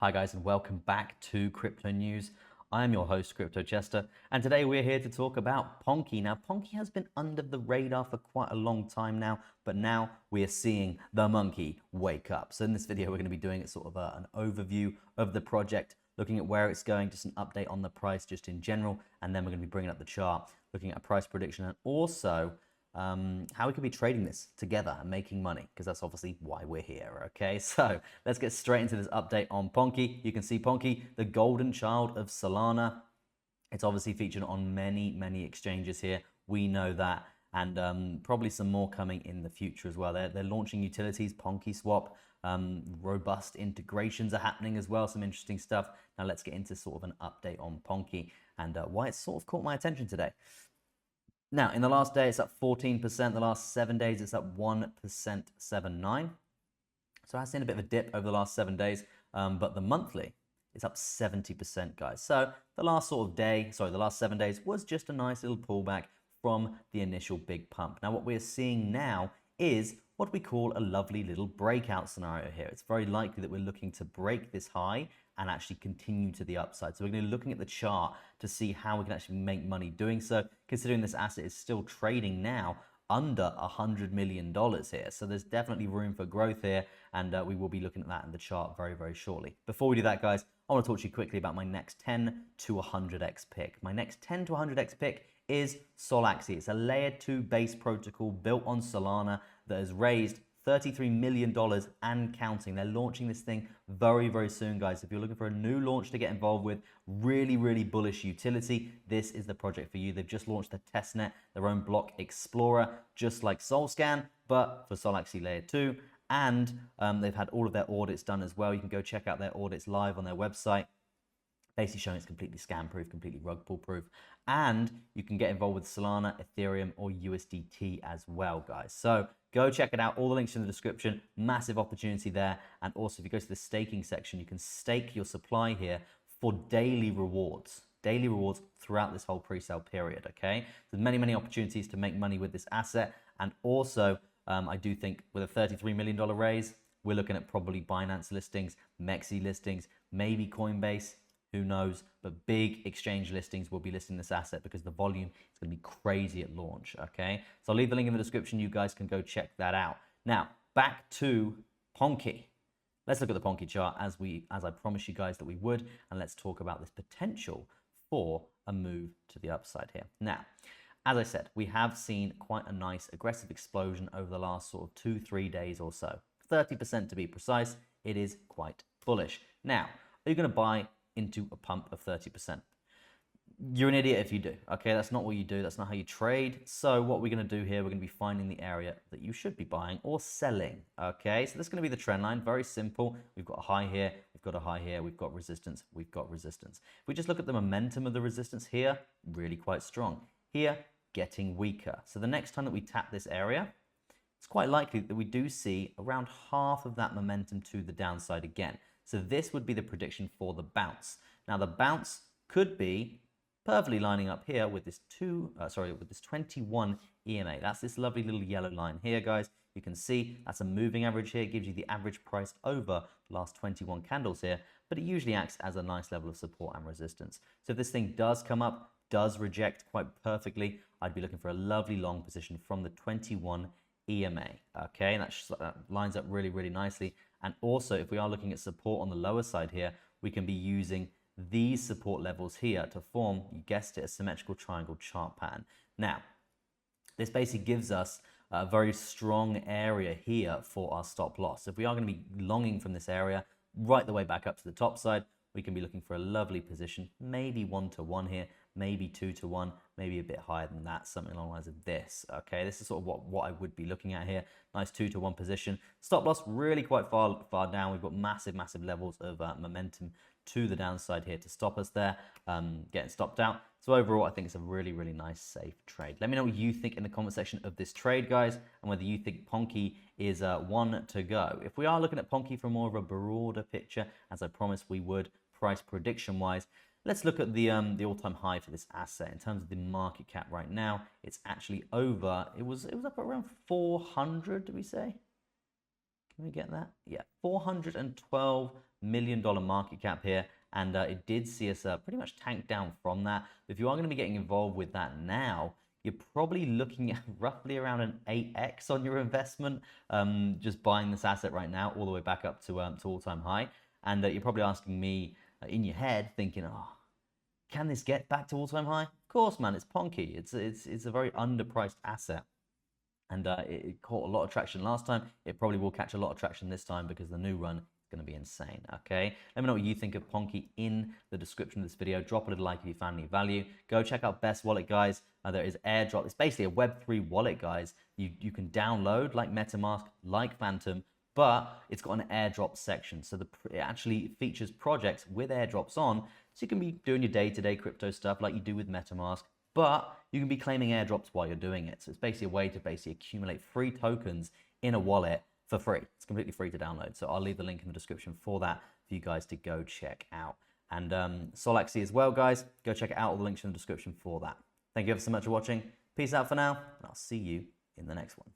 Hi guys, and welcome back to Crypto News. I am your host, Crypto Chester, and today we're here to talk about Ponke. Now, Ponke has been under the radar for quite a long time now, but now we are seeing the monkey wake up. So in this video, we're going to be doing sort of an overview of the project, looking at where it's going, just an update on the price just in general, and then we're going to be bringing up the chart, looking at a price prediction, and also how we could be trading this together and making money, because that's obviously why we're here. Okay, so let's get straight into this update on Ponke. You can see Ponke, the golden child of Solana. It's obviously featured on many exchanges here. We know that, and probably some more coming in the future as well. They're launching utilities, Ponke Swap. Robust integrations are happening as well. Some interesting stuff. Now let's get into sort of an update on Ponke and why it's sort of caught my attention today. Now, in the last day, it's up 14%. The last 7 days, it's up 1.79. So it has seen a bit of a dip over the last 7 days, but the monthly, it's up 70%, guys. So the last sort of day, the last 7 days was just a nice little pullback from the initial big pump. Now, what we're seeing now is what we call a lovely little breakout scenario here. It's very likely that we're looking to break this high and actually continue to the upside. So we're going to be looking at the chart to see how we can actually make money doing so, considering this asset is still trading now under $100 million here. So there's definitely room for growth here, and we will be looking at that in the chart very shortly. Before we do that, guys, I want to talk to you quickly about my next 10 to 100x pick. My next 10 to 100x pick is Solaxi. It's a layer 2 base protocol built on Solana that has raised $33 million and counting. They're launching this thing very soon, guys. If you're looking for a new launch to get involved with, really bullish utility, this is the project for you. They've just launched the testnet, their own block explorer, just like SolScan, but for Solaxi layer 2. And they've had all of their audits done as well. You can go check out their audits live on their website, basically showing it's completely scam proof, completely rug pull proof. And you can get involved with Solana, Ethereum, or USDT as well, guys. So go check it out. All the links in the description. Massive opportunity there. And also, if you go to the staking section, you can stake your supply here for daily rewards. Daily rewards throughout this whole pre-sale period, okay? There's many opportunities to make money with this asset. And also, I do think with a $33 million raise, we're looking at probably Binance listings, Mexi listings, maybe Coinbase, who knows, but big exchange listings will be listing this asset because the volume is going to be crazy at launch, okay? So I'll leave the link in the description. You guys can go check that out. Now, back to Ponke. Let's look at the Ponke chart as I promised you guys that we would, and let's talk about this potential for a move to the upside here. Now, as I said, we have seen quite a nice aggressive explosion over the last sort of 2-3 days or so. 30% to be precise. It is quite bullish. Now, are you going to buy into a pump of 30%? You're an idiot if you do. Okay, that's not what you do. That's not how you trade. So what we're going to do here, we're going to be finding the area that you should be buying or selling. Okay, so this is going to be the trend line. Very simple. We've got a high here. We've got a high here. We've got resistance. We've got resistance. If we just look at the momentum of the resistance here, really quite strong. Here, getting weaker. So the next time that we tap this area, it's quite likely that we do see around half of that momentum to the downside again. So this would be the prediction for the bounce. Now the bounce could be perfectly lining up here with this 21 EMA. That's this lovely little yellow line here, guys. You can see that's a moving average here. It gives you the average price over the last 21 candles here, but it usually acts as a nice level of support and resistance. So if this thing does come up, does reject quite perfectly, I'd be looking for a lovely long position from the 21 EMA. Okay, and that lines up really nicely. And also, if we are looking at support on the lower side here, we can be using these support levels here to form, you guessed it, a symmetrical triangle chart pattern. Now, this basically gives us a very strong area here for our stop loss. If we are going to be longing from this area right the way back up to the top side, we can be looking for a lovely position, maybe 1-to-1 here, maybe 2-to-1, maybe a bit higher than that, something along the lines of this. Okay, this is sort of what I would be looking at here. Nice 2-to-1 position. Stop loss really quite far down. We've got massive levels of momentum to the downside here to stop us there, getting stopped out. So overall, I think it's a really nice, safe trade. Let me know what you think in the comment section of this trade, guys, and whether you think Ponke is one to go. If we are looking at Ponke from more of a broader picture, as I promised we would, price prediction wise, let's look at the all-time high for this asset. In terms of the market cap right now, it's actually over. It was up around 400, did we say? Can we get that? Yeah, $412 million market cap here, and it did see us pretty much tank down from that. If you are going to be getting involved with that now, you're probably looking at roughly around an 8x on your investment, just buying this asset right now all the way back up to all-time high. And you're probably asking me in your head, thinking, oh, can this get back to all-time high? Of course, man, it's Ponke. It's a very underpriced asset. And it caught a lot of traction last time. It probably will catch a lot of traction this time because the new run is going to be insane, okay? Let me know what you think of Ponke in the description of this video. Drop a little like if you found any value. Go check out Best Wallet, guys. There is airdrop. It's basically a Web3 wallet, guys. You can download like MetaMask, like Phantom, but it's got an airdrop section. So it actually features projects with airdrops on, so you can be doing your day-to-day crypto stuff like you do with MetaMask, but you can be claiming airdrops while you're doing it. So it's basically a way to basically accumulate free tokens in a wallet for free. It's completely free to download. So I'll leave the link in the description for that for you guys to go check out. And Solaxi as well, guys. Go check it out. All the links in the description for that. Thank you ever so much for watching. Peace out for now, and I'll see you in the next one.